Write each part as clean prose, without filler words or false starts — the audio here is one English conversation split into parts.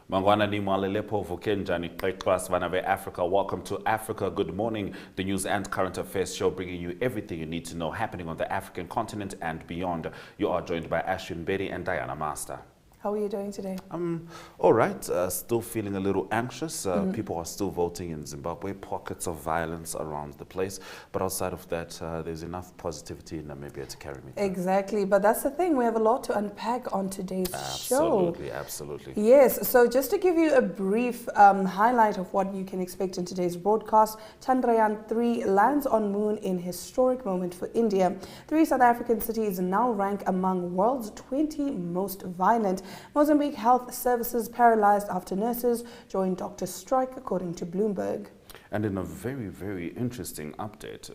Mangwana ni mwalelepo vukenjani class Vanave Africa. Welcome to Africa Good Morning, the news and current affairs show bringing you everything you need to know happening on the African continent and beyond. You are joined by Ashwin Bedi and Diana Master. How are you doing today? All right. Still feeling a little anxious. People are still voting in Zimbabwe. Pockets of violence around the place. But outside of that, there's enough positivity in Namibia to carry me through. Exactly. But that's the thing. We have a lot to unpack on today's show. Absolutely, absolutely. Yes. So just to give you a brief highlight of what you can expect in today's broadcast, Chandrayaan-3 lands on moon in historic moment for India. 3 South African cities now rank among world's 20 most violent. Mozambique health services paralyzed after nurses joined doctor strike, according to Bloomberg. And in a very, very interesting update,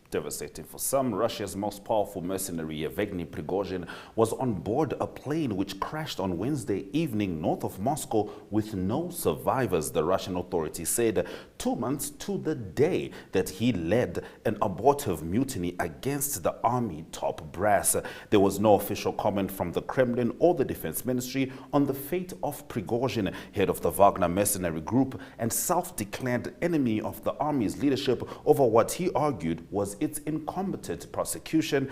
devastating for some, Russia's most powerful mercenary, Yevgeny Prigozhin, was on board a plane which crashed on Wednesday evening north of Moscow with no survivors, the Russian authorities said, 2 months to the day that he led an abortive mutiny against the army top brass. There was no official comment from the Kremlin or the Defense Ministry on the fate of Prigozhin, head of the Wagner mercenary group and self-declared enemy of the army's leadership, over what he argued was its incompetent prosecution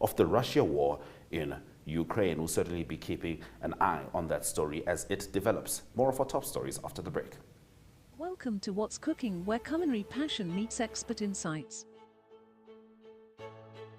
of the Russia war in Ukraine. We'll certainly be keeping an eye on that story as it develops. More of our top stories after the break. Welcome to What's Cooking, where culinary passion meets expert insights.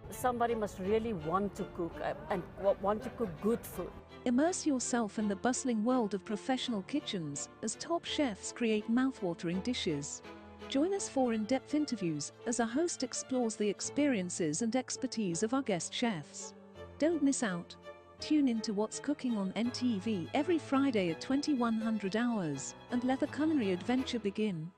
Somebody must really want to cook and want to cook good food. Immerse yourself in the bustling world of professional kitchens as top chefs create mouthwatering dishes. Join us for in-depth interviews as our host explores the experiences and expertise of our guest chefs. Don't miss out. Tune in to What's Cooking on NTV every Friday at 2100 hours and let the culinary adventure begin.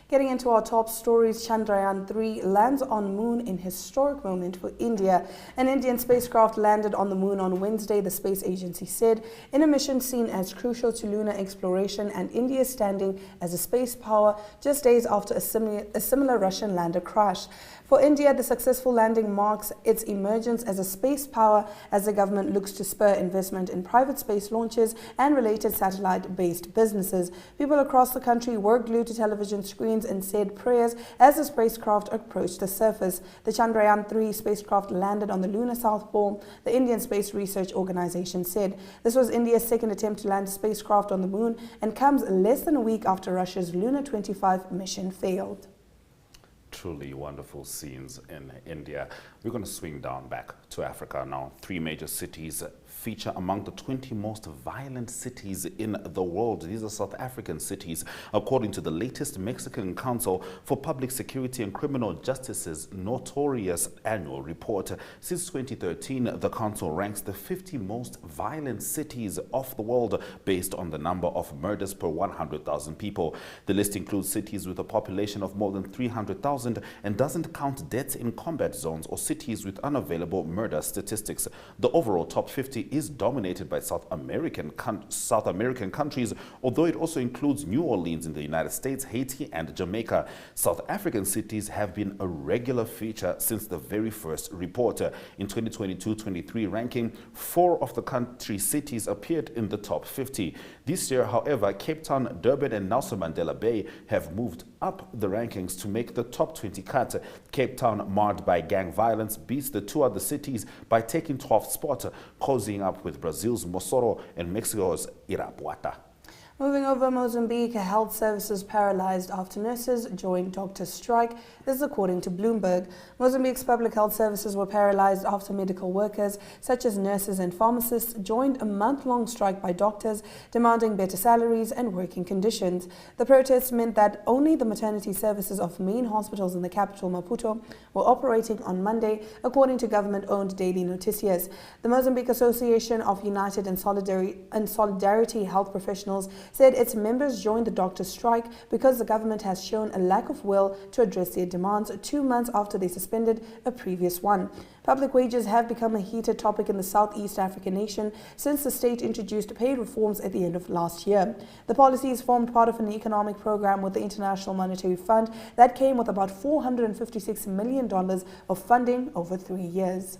Getting into our top stories, Chandrayaan-3 lands on moon in historic moment for India. An Indian spacecraft landed on the moon on Wednesday, the space agency said, in a mission seen as crucial to lunar exploration and India's standing as a space power just days after a similar Russian lander crash. For India, the successful landing marks its emergence as a space power as the government looks to spur investment in private space launches and related satellite-based businesses. People across the country were glued to television screens and said prayers as the spacecraft approached the surface. The Chandrayaan-3 spacecraft landed on the lunar South Pole, the Indian Space Research Organization said. This was India's second attempt to land a spacecraft on the moon and comes less than a week after Russia's Luna 25 mission failed. Truly wonderful scenes in India. We're going to swing down back to Africa now. 3 major cities feature among the 20 most violent cities in the world. These are South African cities, according to the latest Mexican Council for Public Security and Criminal Justice's notorious annual report. Since 2013, the council ranks the 50 most violent cities of the world based on the number of murders per 100,000 people. The list includes cities with a population of more than 300,000 and doesn't count deaths in combat zones or cities with unavailable murder statistics. The overall top 50 is dominated by South American countries, although it also includes New Orleans in the United States, Haiti, and Jamaica. South African cities have been a regular feature since the very first report. In 2022-23 ranking, 4 of the country's cities appeared in the top 50. This year, however, Cape Town, Durban, and Nelson Mandela Bay have moved up the rankings to make the top 20 cut. Cape Town, marred by gang violence, beats the 2 other cities by taking 12th spot, cozying up with Brazil's Mosoro and Mexico's Irapuata. Moving over, Mozambique health services paralyzed after nurses joined doctor strike. This is according to Bloomberg. Mozambique's public health services were paralyzed after medical workers, such as nurses and pharmacists, joined a month-long strike by doctors, demanding better salaries and working conditions. The protests meant that only the maternity services of main hospitals in the capital, Maputo, were operating on Monday, according to government-owned Daily Noticias. The Mozambique Association of United and Solidarity Health Professionals said its members joined the doctors' strike because the government has shown a lack of will to address their demands 2 months after they suspended a previous one. Public wages have become a heated topic in the Southeast African nation since the state introduced pay reforms at the end of last year. The policies formed part of an economic program with the International Monetary Fund that came with about $456 million of funding over 3 years.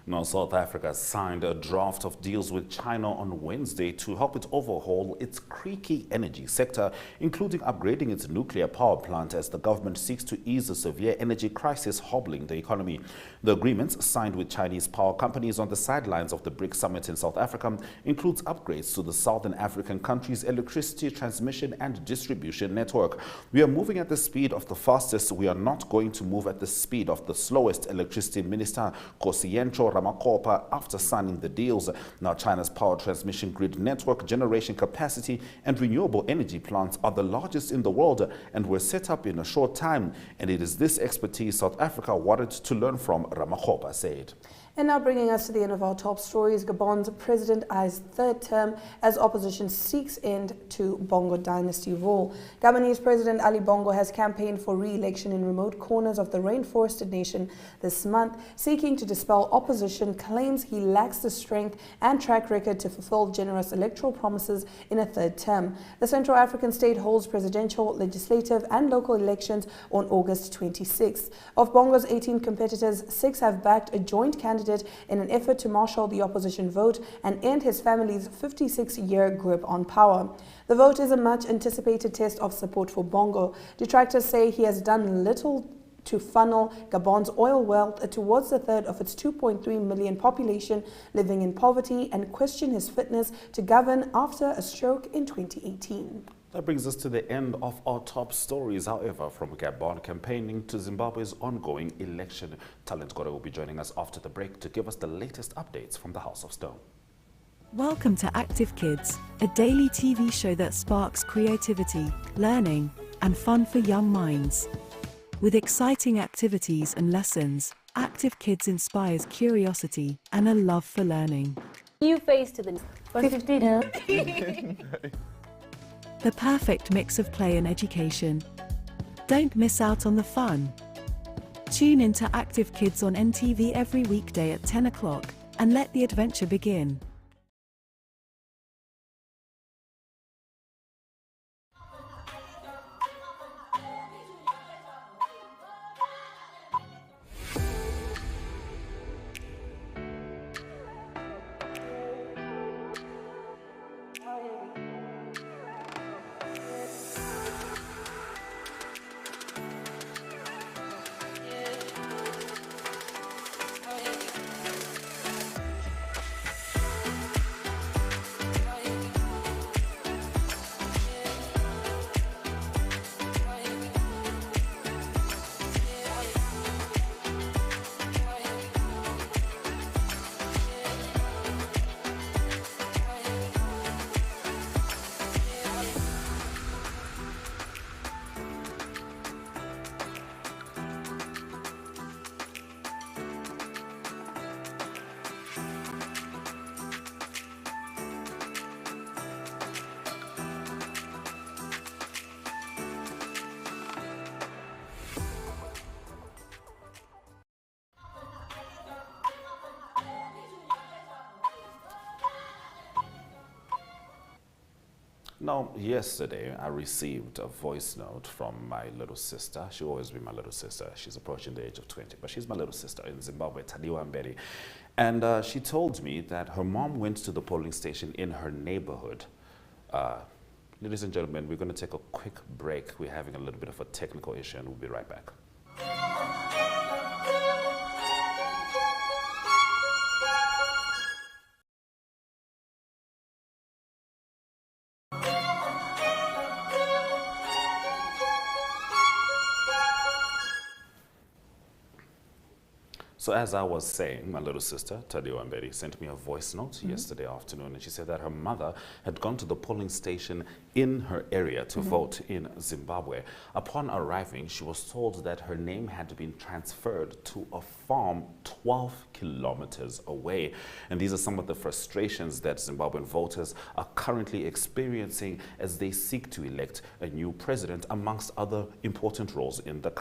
Now, South Africa signed a draft of deals with China on Wednesday to help it overhaul its creaky energy sector, including upgrading its nuclear power plant as the government seeks to ease the severe energy crisis hobbling the economy. The agreements signed with Chinese power companies on the sidelines of the BRICS summit in South Africa includes upgrades to the Southern African country's electricity transmission and distribution network. We are moving at the speed of the fastest. We are not going to move at the speed of the slowest, Electricity Minister Kosientro Ramakopa after signing the deals. Now, China's power transmission grid network, generation capacity and renewable energy plants are the largest in the world and were set up in a short time. And it is this expertise South Africa wanted to learn from, Ramakopa said. And now bringing us to the end of our top stories, Gabon's president eyes third term as opposition seeks end to Bongo dynasty rule. Gabonese President Ali Bongo has campaigned for re-election in remote corners of the rainforested nation this month, seeking to dispel opposition claims he lacks the strength and track record to fulfill generous electoral promises in a third term. The Central African state holds presidential, legislative and local elections on August 26th. Of Bongo's 18 competitors, 6 have backed a joint candidate in an effort to marshal the opposition vote and end his family's 56-year grip on power. The vote is a much-anticipated test of support for Bongo. Detractors say he has done little to funnel Gabon's oil wealth towards a third of its 2.3 million population living in poverty and question his fitness to govern after a stroke in 2018. That brings us to the end of our top stories. However, from Gabon campaigning to Zimbabwe's ongoing election, Talent Gore will be joining us after the break to give us the latest updates from the House of Stone. Welcome to Active Kids, a daily TV show that sparks creativity, learning, and fun for young minds. With exciting activities and lessons, Active Kids inspires curiosity and a love for learning. New face to the 115. The perfect mix of play and education. Don't miss out on the fun. Tune into Active Kids on NTV every weekday at 10 o'clock and let the adventure begin. Now, yesterday, I received a voice note from my little sister. She'll always be my little sister. She's approaching the age of 20, but she's my little sister in Zimbabwe, Tadiwa Mberi. And she told me that her mom went to the polling station in her neighborhood. Ladies and gentlemen, we're going to take a quick break. We're having a little bit of a technical issue, and we'll be right back. So as I was saying, my little sister, Tadiwa Mberi, sent me a voice note yesterday afternoon, and she said that her mother had gone to the polling station in her area to vote in Zimbabwe. Upon arriving, she was told that her name had been transferred to a farm 12 kilometers away. And these are some of the frustrations that Zimbabwean voters are currently experiencing as they seek to elect a new president, amongst other important roles in the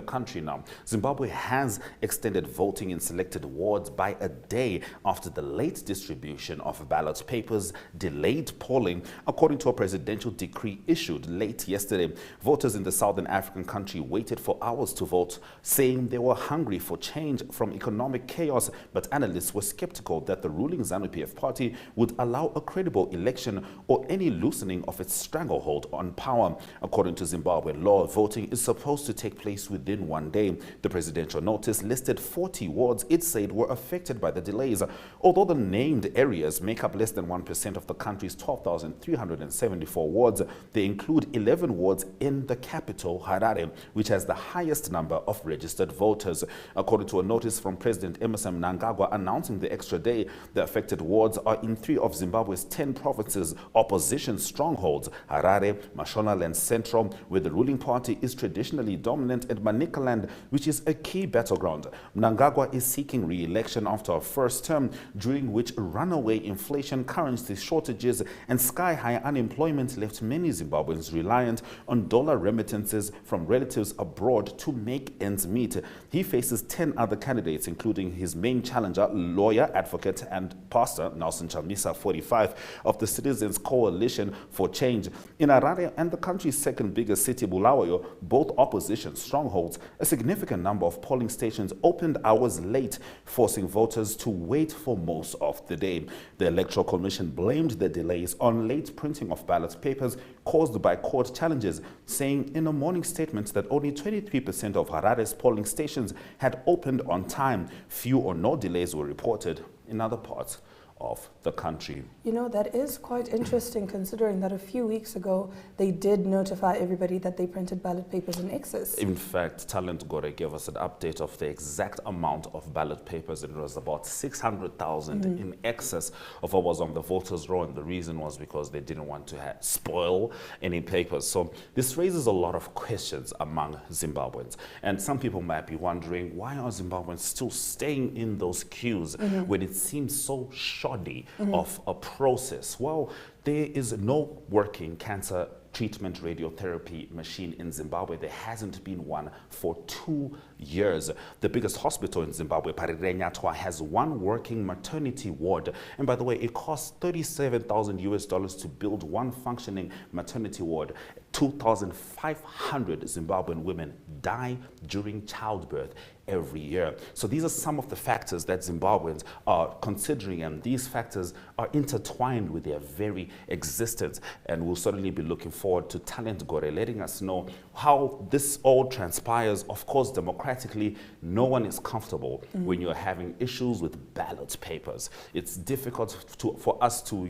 country now. Zimbabwe has extended voting in selected wards by a day after the late distribution of ballot papers delayed polling, according to a presidential decree issued late yesterday. Voters in the southern African country waited for hours to vote, saying they were hungry for change from economic chaos, but analysts were skeptical that the ruling ZANU-PF party would allow a credible election or any loosening of its stranglehold on power. According to Zimbabwean law, voting is supposed to take place within one day. The presidential notice listed 40 wards it said were affected by the delays. Although the named areas make up less than 1% of the country's 12,374 wards, they include 11 wards in the capital, Harare, which has the highest number of registered voters. According to a notice from President Emmerson Mnangagwa announcing the extra day, the affected wards are in 3 of Zimbabwe's 10 provinces, opposition strongholds, Harare, Mashonaland Central, where the ruling party is traditionally dominant, and Manicaland, which is a key battleground. Mnangagwa is seeking re-election after a first term, during which runaway inflation, currency shortages, and sky-high unemployment left many Zimbabweans reliant on dollar remittances from relatives abroad to make ends meet. He faces 10 other candidates, including his main challenger, lawyer, advocate, and pastor Nelson Chamisa, 45, of the Citizens Coalition for Change. In Harare and the country's second biggest city, Bulawayo, both opposition strongholds, a significant number of polling stations opened hours late, forcing voters to wait for most of the day. The Electoral Commission blamed the delays on late printing of ballot papers caused by court challenges, saying in a morning statement that only 23% of Harare's polling stations had opened on time. Few or no delays were reported in other parts of the country. You know, that is quite interesting, considering that a few weeks ago they did notify everybody that they printed ballot papers in excess. In fact, Talent Gore gave us an update of the exact amount of ballot papers. It was about 600,000 in excess of what was on the voters' roll, and the reason was because they didn't want to spoil any papers. So this raises a lot of questions among Zimbabweans, and some people might be wondering, why are Zimbabweans still staying in those queues when it seems so shoddy of a process? Well, there is no working cancer treatment radiotherapy machine in Zimbabwe. There hasn't been one for 2 years. The biggest hospital in Zimbabwe, Parirenyatwa, has one working maternity ward. And by the way, it costs $37,000 to build one functioning maternity ward. 2,500 Zimbabwean women die during childbirth every year. So these are some of the factors that Zimbabweans are considering, and these factors are intertwined with their very existence. And we'll certainly be looking forward to Talent Gore letting us know how this all transpires. Of course, democratically, no one is comfortable when you're having issues with ballot papers. It's difficult for us to,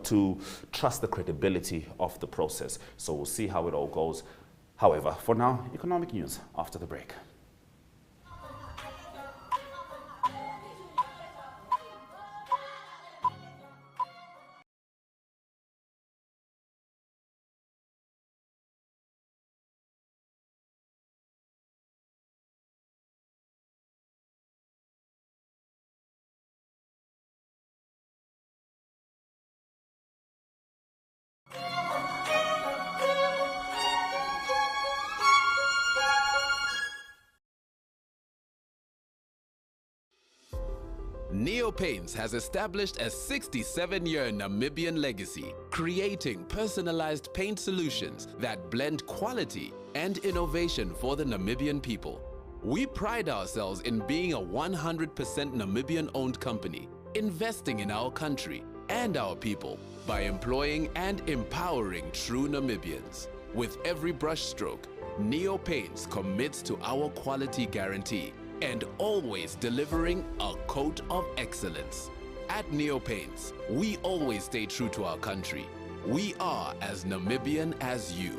to trust the credibility of the process. So we'll see how it all goes. However, for now, economic news after the break. Neo Paints has established a 67-year Namibian legacy, creating personalized paint solutions that blend quality and innovation for the Namibian people. We pride ourselves in being a 100% Namibian-owned company, investing in our country and our people by employing and empowering true Namibians. With every brushstroke, Neo Paints commits to our quality guarantee and always delivering a coat of excellence. At Neo Paints, we always stay true to our country. We are as Namibian as you.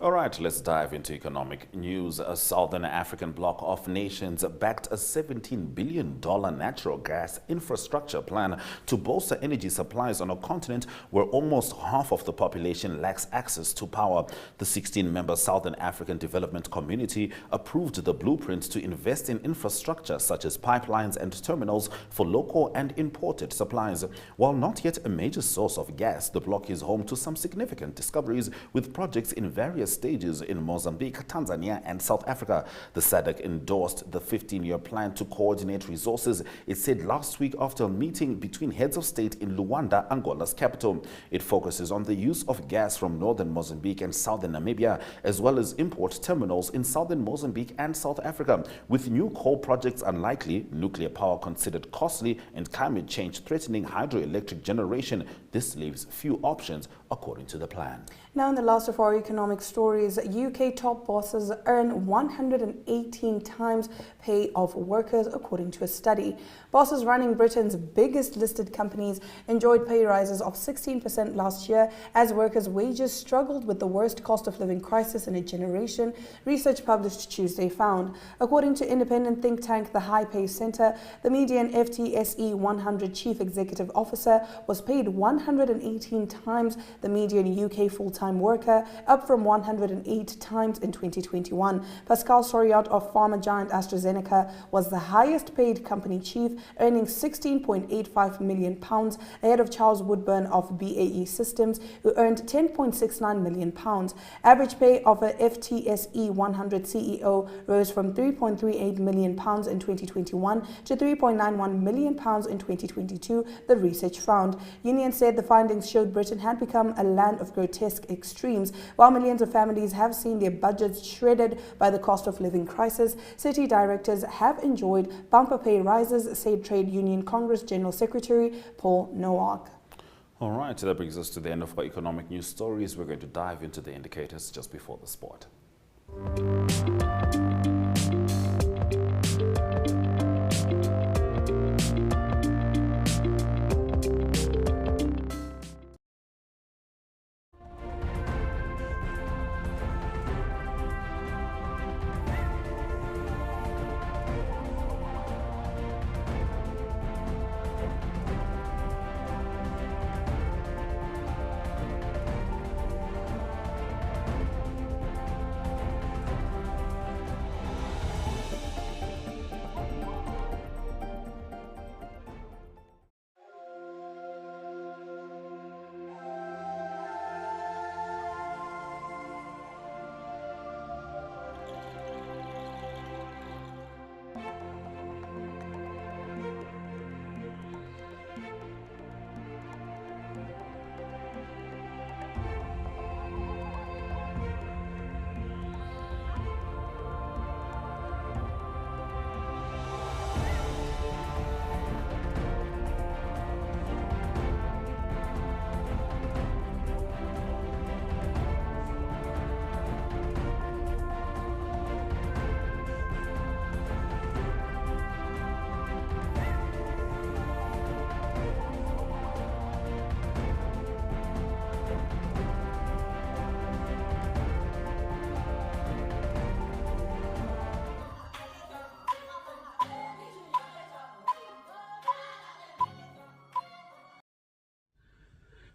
All right, let's dive into economic news. A Southern African bloc of nations backed a $17 billion natural gas infrastructure plan to bolster energy supplies on a continent where almost half of the population lacks access to power. The 16-member Southern African Development Community approved the blueprint to invest in infrastructure such as pipelines and terminals for local and imported supplies. While not yet a major source of gas, the bloc is home to some significant discoveries with projects in various stages in Mozambique, Tanzania and South Africa. The SADC endorsed the 15-year plan to coordinate resources, it said last week after a meeting between heads of state in Luanda, Angola's capital. It focuses on the use of gas from northern Mozambique and southern Namibia, as well as import terminals in southern Mozambique and South Africa. With new coal projects unlikely, nuclear power considered costly, and climate change threatening hydroelectric generation, this leaves few options according to the plan. Now, in the last of our economic stories, UK top bosses earn 118 times pay of workers, according to a study. Bosses running Britain's biggest listed companies enjoyed pay rises of 16% last year as workers' wages struggled with the worst cost of living crisis in a generation, research published Tuesday found. According to independent think tank The High Pay Centre, the median FTSE 100 chief executive officer was paid 118 times the median UK full-time worker, up from 108 times in 2021. Pascal Soriot of pharma giant AstraZeneca was the highest paid company chief, earning £16.85 million, ahead of Charles Woodburn of BAE Systems, who earned £10.69 million. Average pay of a FTSE 100 CEO rose from £3.38 million in 2021 to £3.91 million in 2022, the research found. Union said the findings showed Britain had become a land of grotesque extremes. While millions of families have seen their budgets shredded by the cost of living crisis, city directors have enjoyed bumper pay rises, said Trade Union Congress General Secretary Paul Nowak. All right, that brings us to the end of our economic news stories. We're going to dive into the indicators just before the sport.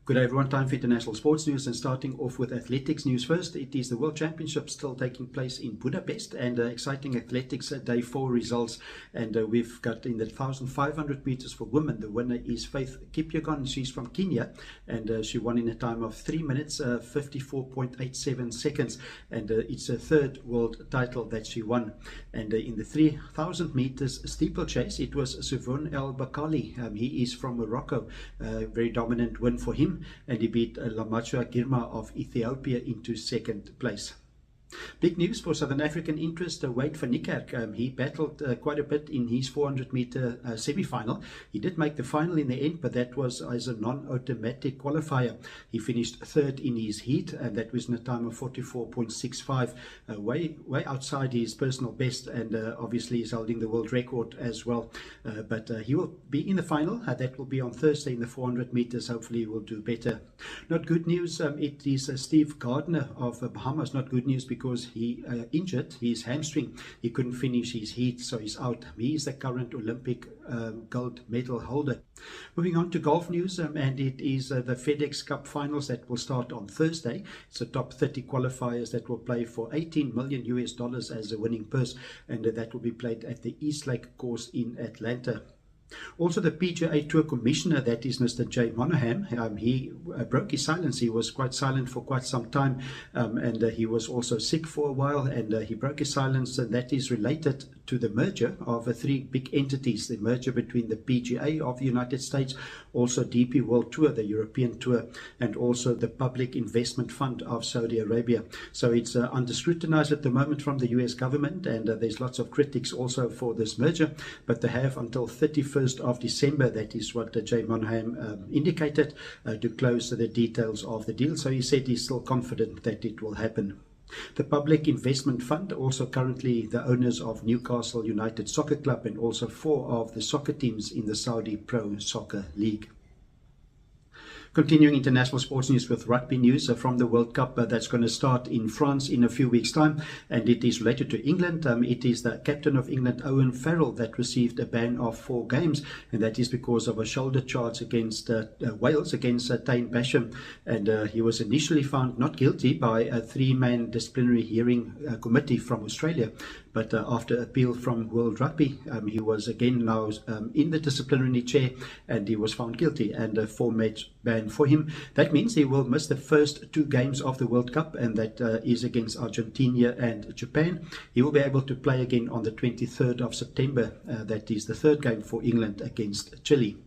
Good day everyone, time for international sports news, and starting off with athletics news first. It is the World Championships still taking place in Budapest, and exciting athletics day 4 results, and we've got in the 1,500 meters for women. The winner is Faith Kipyegon. She's from Kenya, and she won in a time of 3 minutes 54.87 seconds, and it's her third world title that she won. And in the 3,000 meters steeplechase, it was Suvon El Bakali. He is from Morocco. Very dominant win for him, and he beat Lamachua Girma of Ethiopia into second place. Big news for Southern African interest, Wade van Niekerk. He battled quite a bit in his 400-meter semi-final. He did make the final in the end, but that was as a non-automatic qualifier. He finished third in his heat, and that was in a time of 44.65, way outside his personal best, and obviously is holding the world record as well. But he will be in the final. That will be on Thursday in the 400 meters. Hopefully he will do better. Not good news. It is Steve Gardner of Bahamas. Not good news because he injured his hamstring. He couldn't finish his heat, so he's out. He is the current Olympic gold medal holder. Moving on to golf news, and it is the FedEx Cup finals that will start on Thursday. It's the top 30 qualifiers that will play for $18 million as a winning purse, and that will be played at the Eastlake course in Atlanta. Also, the PGA Tour Commissioner, that is Mr. Jay Monahan, he broke his silence. He was quite silent for quite some time, and he was also sick for a while, and he broke his silence, and that is related to the merger of three big entities, the merger between the PGA of the United States, also DP World Tour, the European Tour, and also the Public Investment Fund of Saudi Arabia. So it's under scrutinized at the moment from the US government, and there's lots of critics also for this merger, but they have until 31st of December, that is what Jay Monahan indicated, to close the details of the deal. So he said he's still confident that it will happen. The Public Investment Fund, also currently the owners of Newcastle United Soccer Club and also 4 of the soccer teams in the Saudi Pro Soccer League. Continuing international sports news with rugby news from the World Cup that's going to start in France in a few weeks' time, and it is related to England. It is the captain of England, Owen Farrell, that received a ban of 4 games, and that is because of a shoulder charge against Wales, against Tane Basham, and he was initially found not guilty by a 3-man disciplinary hearing committee from Australia. But after appeal from World Rugby, he was again now in the disciplinary chair, and he was found guilty, and a 4-match ban for him. That means he will miss the first 2 games of the World Cup, and that is against Argentina and Japan. He will be able to play again on the 23rd of September. That is the 3rd game for England against Chile.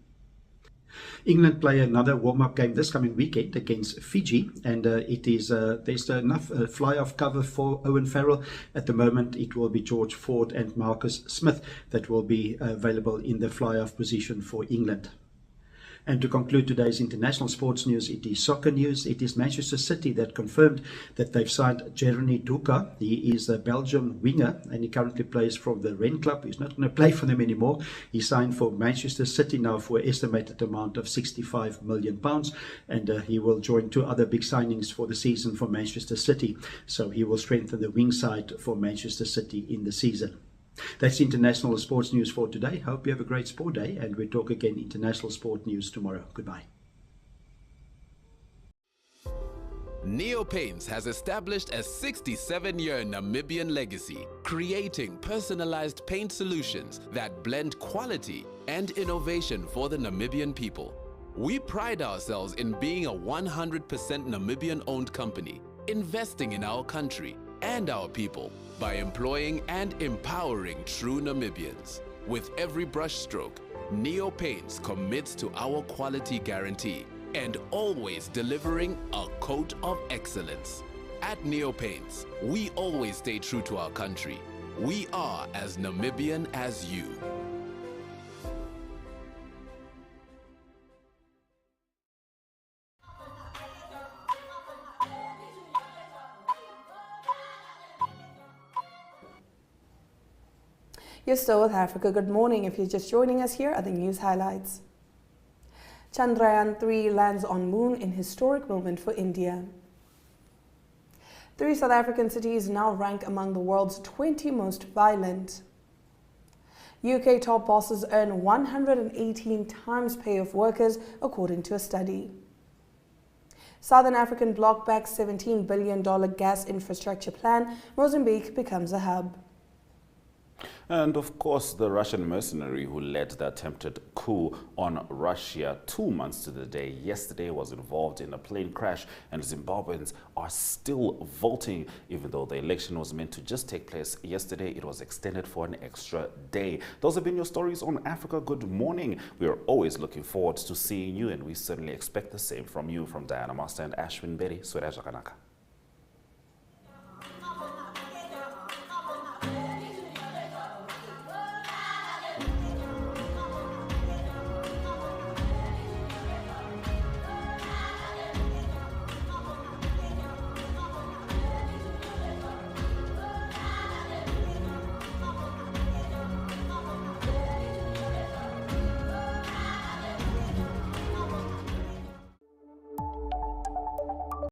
England play another warm-up game this coming weekend against Fiji, and it is there's enough fly-off cover for Owen Farrell. At the moment, it will be George Ford and Marcus Smith that will be available in the fly-off position for England. And to conclude today's international sports news, it is soccer news. It is Manchester City that confirmed that they've signed Jeremy Doku. He is a Belgian winger, and he currently plays for the Rennes Club. He's not going to play for them anymore. He signed for Manchester City now for an estimated amount of £65 million, and he will join 2 other big signings for the season for Manchester City. So he will strengthen the wing side for Manchester City in the season. That's international sports news for today. Hope you have a great sport day, and we'll talk again international sport news tomorrow. Goodbye. Neo Paints has established a 67-year Namibian legacy, creating personalized paint solutions that blend quality and innovation for the Namibian people. We pride ourselves in being a 100% Namibian-owned company, investing in our country and our people by employing and empowering true Namibians. With every brushstroke, Neo Paints commits to our quality guarantee and always delivering a coat of excellence. At Neo Paints, we always stay true to our country. We are as Namibian as you. You're still with Africa. Good morning. If you're just joining us, here are the news highlights. Chandrayaan-3 lands on moon in historic moment for India. 3 South African cities now rank among the world's 20 most violent. UK top bosses earn 118 times pay of workers, according to a study. Southern African bloc backs $17 billion gas infrastructure plan. Mozambique becomes a hub. And of course, the Russian mercenary who led the attempted coup on Russia 2 months to the day yesterday was involved in a plane crash, and Zimbabweans are still voting. Even though the election was meant to just take place yesterday, it was extended for an extra day. Those have been your stories on Africa Good Morning. We are always looking forward to seeing you, and we certainly expect the same from you. From Diana Master and Ashwin Berry, Swera Jakanaka.